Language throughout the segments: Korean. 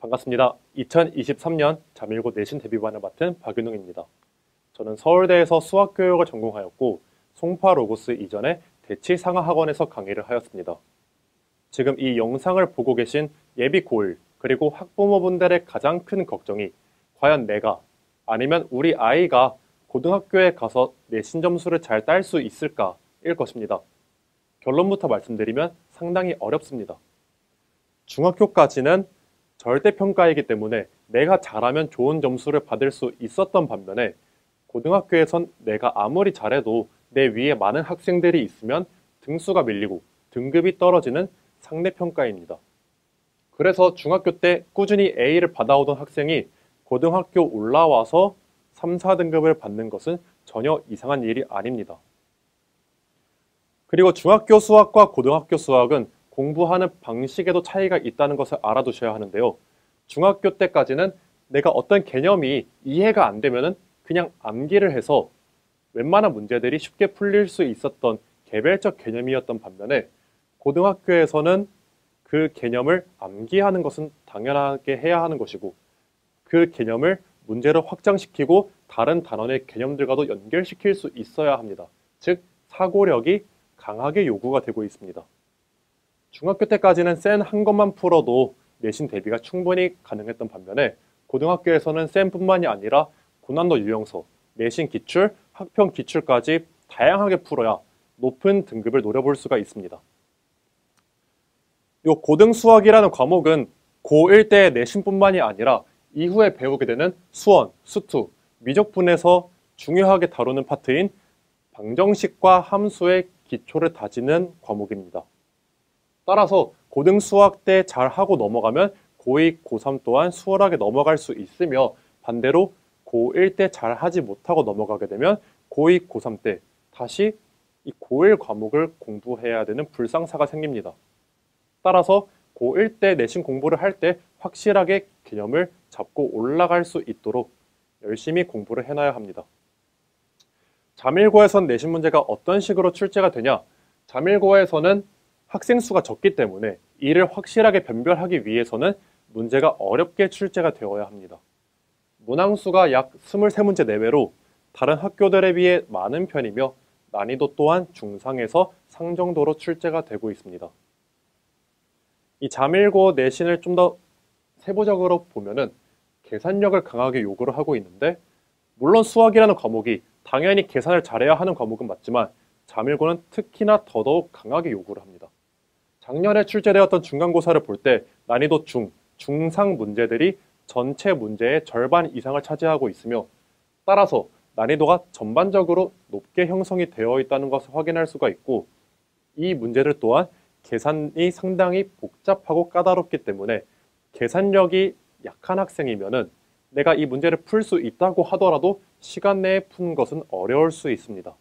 반갑습니다. 2023년 자밀고 내신 대비반을 맡은 박윤웅입니다. 저는 서울대에서 수학교육을 전공하였고 송파 로고스 이전에 대치상하학원에서 강의를 하였습니다. 지금 이 영상을 보고 계신 예비 고1 그리고 학부모분들의 가장 큰 걱정이 과연 내가 아니면 우리 아이가 고등학교에 가서 내신 점수를 잘 딸 수 있을까일 것입니다. 결론부터 말씀드리면 상당히 어렵습니다. 중학교까지는 절대평가이기 때문에 내가 잘하면 좋은 점수를 받을 수 있었던 반면에 고등학교에선 내가 아무리 잘해도 내 위에 많은 학생들이 있으면 등수가 밀리고 등급이 떨어지는 상대평가입니다. 그래서 중학교 때 꾸준히 A를 받아오던 학생이 고등학교 올라와서 3, 4등급을 받는 것은 전혀 이상한 일이 아닙니다. 그리고 중학교 수학과 고등학교 수학은 공부하는 방식에도 차이가 있다는 것을 알아두셔야 하는데요. 중학교 때까지는 내가 어떤 개념이 이해가 안 되면은 그냥 암기를 해서 웬만한 문제들이 쉽게 풀릴 수 있었던 개별적 개념이었던 반면에 고등학교에서는 그 개념을 암기하는 것은 당연하게 해야 하는 것이고 그 개념을 문제로 확장시키고 다른 단원의 개념들과도 연결시킬 수 있어야 합니다. 즉, 사고력이 강하게 요구가 되고 있습니다. 중학교 때까지는 센 한 것만 풀어도 내신 대비가 충분히 가능했던 반면에 고등학교에서는 센뿐만이 아니라 고난도 유형서, 내신 기출, 학평 기출까지 다양하게 풀어야 높은 등급을 노려볼 수가 있습니다. 이 고등수학이라는 과목은 고1 때 내신뿐만이 아니라 이후에 배우게 되는 수원, 수투, 미적분에서 중요하게 다루는 파트인 방정식과 함수의 기초를 다지는 과목입니다. 따라서 고등수학 때 잘하고 넘어가면 고2, 고3 또한 수월하게 넘어갈 수 있으며 반대로 고1 때 잘하지 못하고 넘어가게 되면 고2, 고3 때 다시 이 고1 과목을 공부해야 되는 불상사가 생깁니다. 따라서 고1 때 내신 공부를 할 때 확실하게 개념을 잡고 올라갈 수 있도록 열심히 공부를 해놔야 합니다. 자밀고에선 내신 문제가 어떤 식으로 출제가 되냐? 자밀고에서는 학생 수가 적기 때문에 이를 확실하게 변별하기 위해서는 문제가 어렵게 출제가 되어야 합니다. 문항수가 약 23문제 내외로 다른 학교들에 비해 많은 편이며 난이도 또한 중상에서 상 정도로 출제가 되고 있습니다. 이 자밀고 내신을 좀 더 세부적으로 보면은 계산력을 강하게 요구를 하고 있는데 물론 수학이라는 과목이 당연히 계산을 잘해야 하는 과목은 맞지만 자밀고는 특히나 더더욱 강하게 요구를 합니다. 작년에 출제되었던 중간고사를 볼 때 난이도 중상 문제들이 전체 문제의 절반 이상을 차지하고 있으며 따라서 난이도가 전반적으로 높게 형성이 되어 있다는 것을 확인할 수가 있고 이 문제들 또한 계산이 상당히 복잡하고 까다롭기 때문에 계산력이 약한 학생이면은 내가 이 문제를 풀 수 있다고 하더라도 시간 내에 푸는 것은 어려울 수 있습니다.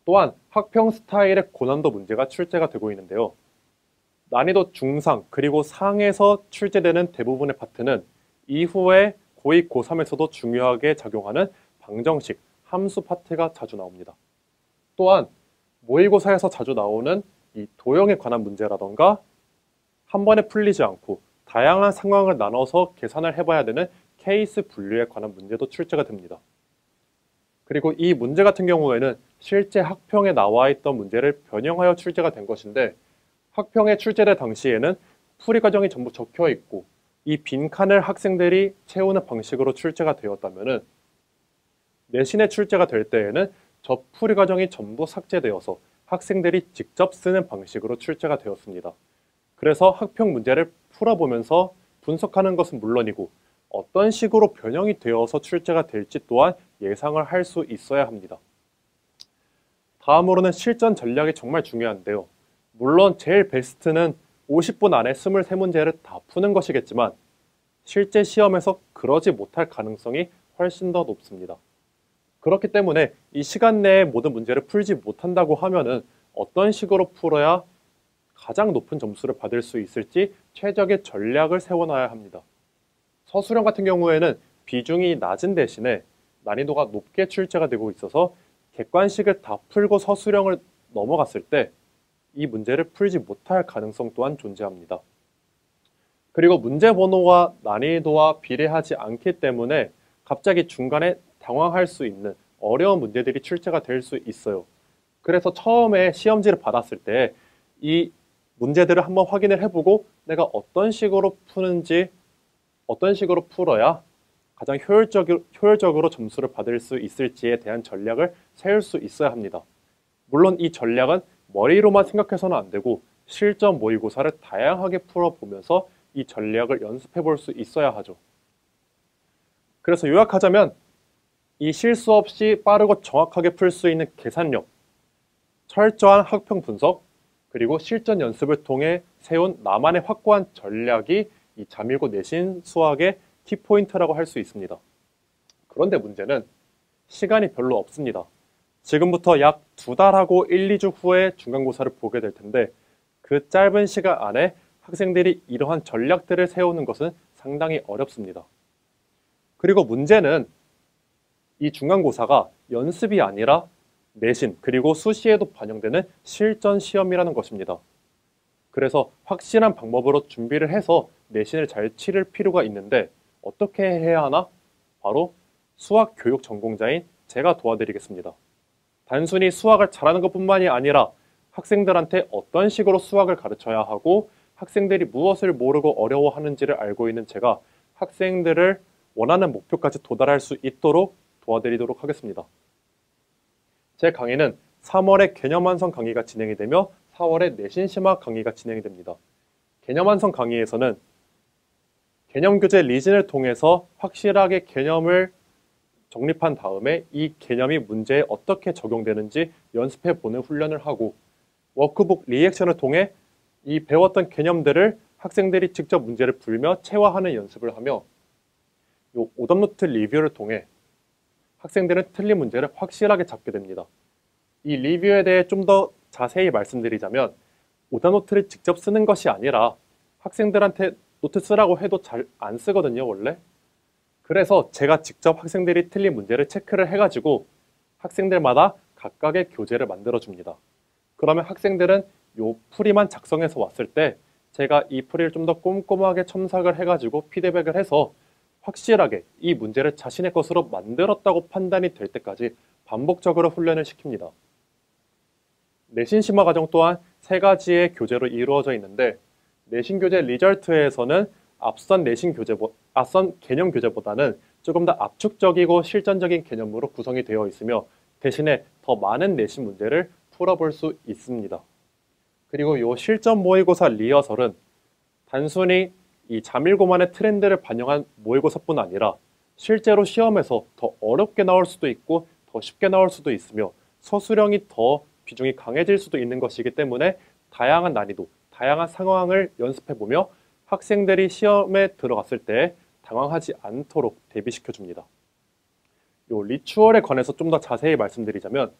또한 학평 스타일의 고난도 문제가 출제가 되고 있는데요. 난이도 중상 그리고 상에서 출제되는 대부분의 파트는 이후에 고2, 고3에서도 중요하게 작용하는 방정식, 함수 파트가 자주 나옵니다. 또한 모의고사에서 자주 나오는 이 도형에 관한 문제라던가 한 번에 풀리지 않고 다양한 상황을 나눠서 계산을 해봐야 되는 케이스 분류에 관한 문제도 출제가 됩니다. 그리고 이 문제 같은 경우에는 실제 학평에 나와 있던 문제를 변형하여 출제가 된 것인데 학평에 출제될 당시에는 풀이 과정이 전부 적혀 있고 이 빈칸을 학생들이 채우는 방식으로 출제가 되었다면 내신에 출제가 될 때에는 저 풀이 과정이 전부 삭제되어서 학생들이 직접 쓰는 방식으로 출제가 되었습니다. 그래서 학평 문제를 풀어보면서 분석하는 것은 물론이고 어떤 식으로 변형이 되어서 출제가 될지 또한 예상을 할 수 있어야 합니다. 다음으로는 실전 전략이 정말 중요한데요. 물론 제일 베스트는 50분 안에 23문제를 다 푸는 것이겠지만 실제 시험에서 그러지 못할 가능성이 훨씬 더 높습니다. 그렇기 때문에 이 시간 내에 모든 문제를 풀지 못한다고 하면은 어떤 식으로 풀어야 가장 높은 점수를 받을 수 있을지 최적의 전략을 세워놔야 합니다. 서술형 같은 경우에는 비중이 낮은 대신에 난이도가 높게 출제가 되고 있어서 객관식을 다 풀고 서술형을 넘어갔을 때 이 문제를 풀지 못할 가능성 또한 존재합니다. 그리고 문제 번호와 난이도와 비례하지 않기 때문에 갑자기 중간에 당황할 수 있는 어려운 문제들이 출제가 될 수 있어요. 그래서 처음에 시험지를 받았을 때 이 문제들을 한번 확인을 해보고 내가 어떤 식으로 푸는지, 어떤 식으로 풀어야 가장 효율적으로 점수를 받을 수 있을지에 대한 전략을 세울 수 있어야 합니다. 물론 이 전략은 머리로만 생각해서는 안 되고 실전 모의고사를 다양하게 풀어보면서 이 전략을 연습해 볼 수 있어야 하죠. 그래서 요약하자면 이 실수 없이 빠르고 정확하게 풀 수 있는 계산력, 철저한 학평 분석, 그리고 실전 연습을 통해 세운 나만의 확고한 전략이 이 자밀고 내신 수학의 키포인트라고 할 수 있습니다. 그런데 문제는 시간이 별로 없습니다. 지금부터 약 2달하고 1, 2주 후에 중간고사를 보게 될 텐데 그 짧은 시간 안에 학생들이 이러한 전략들을 세우는 것은 상당히 어렵습니다. 그리고 문제는 이 중간고사가 연습이 아니라 내신 그리고 수시에도 반영되는 실전 시험이라는 것입니다. 그래서 확실한 방법으로 준비를 해서 내신을 잘 치를 필요가 있는데 어떻게 해야 하나? 바로 수학 교육 전공자인 제가 도와드리겠습니다. 단순히 수학을 잘하는 것뿐만이 아니라 학생들한테 어떤 식으로 수학을 가르쳐야 하고 학생들이 무엇을 모르고 어려워하는지를 알고 있는 제가 학생들을 원하는 목표까지 도달할 수 있도록 도와드리도록 하겠습니다. 제 강의는 3월에 개념 완성 강의가 진행이 되며 4월에 내신 심화 강의가 진행이 됩니다. 개념 완성 강의에서는 개념 교재 리즌을 통해서 확실하게 개념을 정립한 다음에 이 개념이 문제에 어떻게 적용되는지 연습해 보는 훈련을 하고 워크북 리액션을 통해 이 배웠던 개념들을 학생들이 직접 문제를 풀며 체화하는 연습을 하며 이 오답노트 리뷰를 통해 학생들은 틀린 문제를 확실하게 잡게 됩니다. 이 리뷰에 대해 좀 더 자세히 말씀드리자면 오답노트를 직접 쓰는 것이 아니라 학생들한테 노트 쓰라고 해도 잘 안 쓰거든요, 원래. 그래서 제가 직접 학생들이 틀린 문제를 체크를 해가지고 학생들마다 각각의 교재를 만들어줍니다. 그러면 학생들은 요 풀이만 작성해서 왔을 때 제가 이 풀이를 좀 더 꼼꼼하게 첨삭을 해가지고 피드백을 해서 확실하게 이 문제를 자신의 것으로 만들었다고 판단이 될 때까지 반복적으로 훈련을 시킵니다. 내신 심화 과정 또한 3가지의 교재로 이루어져 있는데 내신 교재 리절트에서는 앞선 개념 교재보다는 조금 더 압축적이고 실전적인 개념으로 구성이 되어 있으며 대신에 더 많은 내신 문제를 풀어볼 수 있습니다. 그리고 이 실전 모의고사 리허설은 단순히 이 자밀고만의 트렌드를 반영한 모의고사뿐 아니라 실제로 시험에서 더 어렵게 나올 수도 있고 더 쉽게 나올 수도 있으며 서술형이 더 비중이 강해질 수도 있는 것이기 때문에 다양한 난이도, 다양한 상황을 연습해보며 학생들이 시험에 들어갔을 때 당황하지 않도록 대비시켜줍니다. 요 리추얼에 관해서 좀 더 자세히 말씀드리자면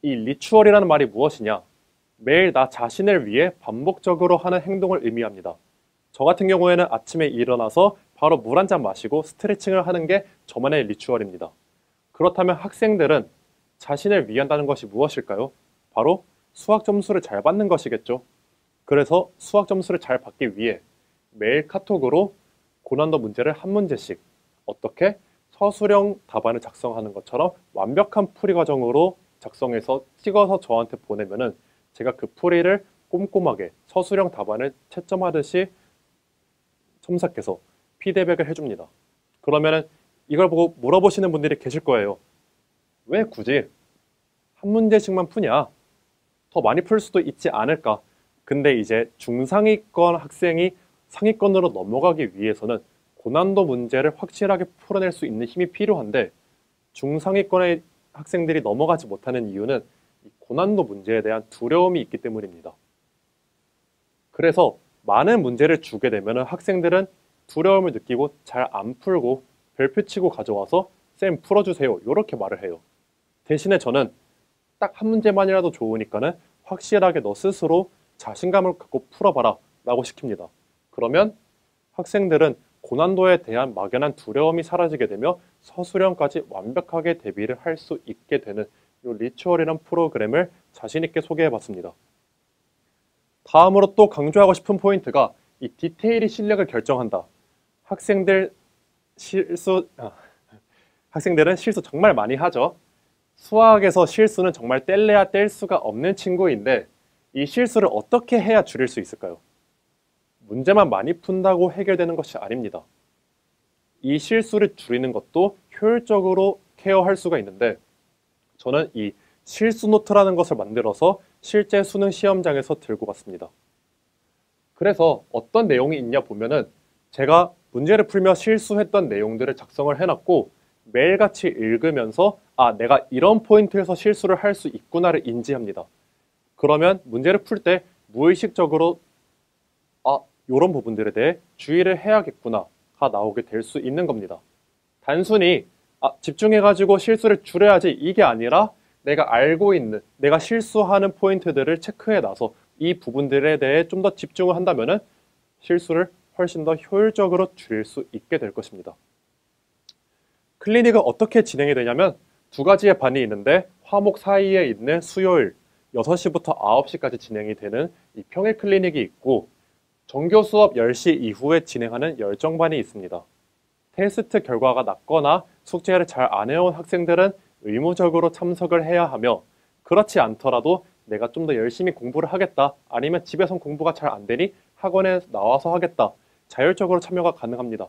이 리추얼이라는 말이 무엇이냐? 매일 나 자신을 위해 반복적으로 하는 행동을 의미합니다. 저 같은 경우에는 아침에 일어나서 바로 물 한 잔 마시고 스트레칭을 하는 게 저만의 리추얼입니다. 그렇다면 학생들은 자신을 위한다는 것이 무엇일까요? 바로 수학 점수를 잘 받는 것이겠죠. 그래서 수학 점수를 잘 받기 위해 매일 카톡으로 고난도 문제를 한 문제씩 어떻게 서술형 답안을 작성하는 것처럼 완벽한 풀이 과정으로 작성해서 찍어서 저한테 보내면은 제가 그 풀이를 꼼꼼하게 서술형 답안을 채점하듯이 첨삭해서 피드백을 해줍니다. 그러면은 이걸 보고 물어보시는 분들이 계실 거예요. 왜 굳이 한 문제씩만 푸냐? 더 많이 풀 수도 있지 않을까? 근데 이제 중상위권 학생이 상위권으로 넘어가기 위해서는 고난도 문제를 확실하게 풀어낼 수 있는 힘이 필요한데 중상위권의 학생들이 넘어가지 못하는 이유는 이 고난도 문제에 대한 두려움이 있기 때문입니다. 그래서 많은 문제를 주게 되면 학생들은 두려움을 느끼고 잘 안 풀고 별표 치고 가져와서 쌤 풀어주세요 이렇게 말을 해요. 대신에 저는 딱 한 문제만이라도 좋으니까는 확실하게 너 스스로 자신감을 갖고 풀어봐라 라고 시킵니다. 그러면 학생들은 고난도에 대한 막연한 두려움이 사라지게 되며 서술형까지 완벽하게 대비를 할 수 있게 되는 이 리추얼이라는 프로그램을 자신 있게 소개해 봤습니다. 다음으로 또 강조하고 싶은 포인트가 이 디테일이 실력을 결정한다. 학생들은 실수 정말 많이 하죠. 수학에서 실수는 정말 뗄래야 뗄 수가 없는 친구인데 이 실수를 어떻게 해야 줄일 수 있을까요? 문제만 많이 푼다고 해결되는 것이 아닙니다. 이 실수를 줄이는 것도 효율적으로 케어할 수가 있는데 저는 이 실수 노트라는 것을 만들어서 실제 수능 시험장에서 들고 갔습니다. 그래서 어떤 내용이 있냐 보면은 제가 문제를 풀며 실수했던 내용들을 작성을 해놨고 매일같이 읽으면서 내가 이런 포인트에서 실수를 할 수 있구나를 인지합니다. 그러면 문제를 풀 때 무의식적으로 이런 부분들에 대해 주의를 해야겠구나가 나오게 될 수 있는 겁니다. 단순히 집중해가지고 실수를 줄여야지 이게 아니라 내가 알고 있는, 내가 실수하는 포인트들을 체크해 놔서 이 부분들에 대해 좀 더 집중을 한다면은 실수를 훨씬 더 효율적으로 줄일 수 있게 될 것입니다. 클리닉은 어떻게 진행이 되냐면 두 가지의 반이 있는데 화목 사이에 있는 수요일 6시부터 9시까지 진행이 되는 이 평일 클리닉이 있고 정규 수업 10시 이후에 진행하는 열정반이 있습니다. 테스트 결과가 낮거나 숙제를 잘 안 해온 학생들은 의무적으로 참석을 해야 하며 그렇지 않더라도 내가 좀 더 열심히 공부를 하겠다 아니면 집에선 공부가 잘 안 되니 학원에 나와서 하겠다 자율적으로 참여가 가능합니다.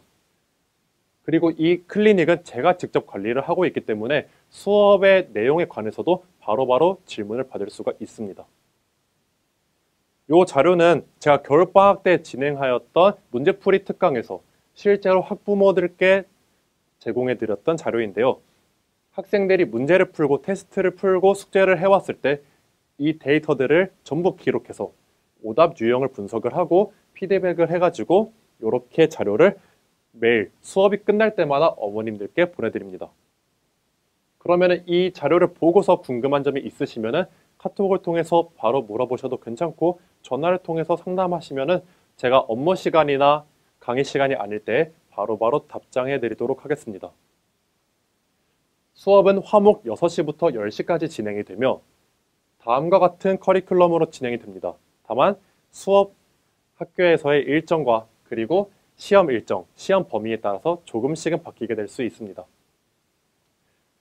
그리고 이 클리닉은 제가 직접 관리를 하고 있기 때문에 수업의 내용에 관해서도 바로바로 질문을 받을 수가 있습니다. 이 자료는 제가 겨울방학 때 진행하였던 문제풀이 특강에서 실제로 학부모들께 제공해 드렸던 자료인데요. 학생들이 문제를 풀고 테스트를 풀고 숙제를 해왔을 때 이 데이터들을 전부 기록해서 오답 유형을 분석을 하고 피드백을 해가지고 이렇게 자료를 매일 수업이 끝날 때마다 어머님들께 보내드립니다. 그러면 이 자료를 보고서 궁금한 점이 있으시면 카톡을 통해서 바로 물어보셔도 괜찮고 전화를 통해서 상담하시면 제가 업무 시간이나 강의 시간이 아닐 때 바로바로 답장해 드리도록 하겠습니다. 수업은 화목 6시부터 10시까지 진행이 되며 다음과 같은 커리큘럼으로 진행이 됩니다. 다만 수업 학교에서의 일정과 그리고 시험 일정, 시험 범위에 따라서 조금씩은 바뀌게 될 수 있습니다.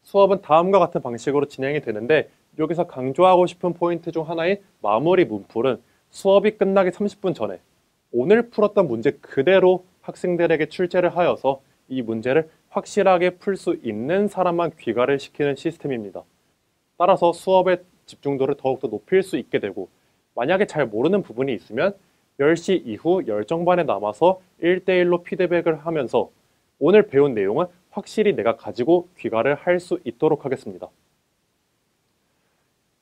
수업은 다음과 같은 방식으로 진행이 되는데 여기서 강조하고 싶은 포인트 중 하나인 마무리 문풀은 수업이 끝나기 30분 전에 오늘 풀었던 문제 그대로 학생들에게 출제를 하여서 이 문제를 확실하게 풀 수 있는 사람만 귀가를 시키는 시스템입니다. 따라서 수업의 집중도를 더욱더 높일 수 있게 되고 만약에 잘 모르는 부분이 있으면 10시 이후 열정반에 남아서 1대1로 피드백을 하면서 오늘 배운 내용은 확실히 내가 가지고 귀가를 할 수 있도록 하겠습니다.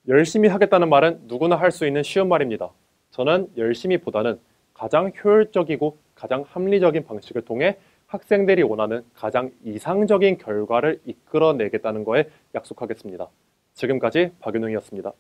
열심히 하겠다는 말은 누구나 할 수 있는 쉬운 말입니다. 저는 열심히보다는 가장 효율적이고 가장 합리적인 방식을 통해 학생들이 원하는 가장 이상적인 결과를 이끌어내겠다는 거에 약속하겠습니다. 지금까지 박윤웅이었습니다.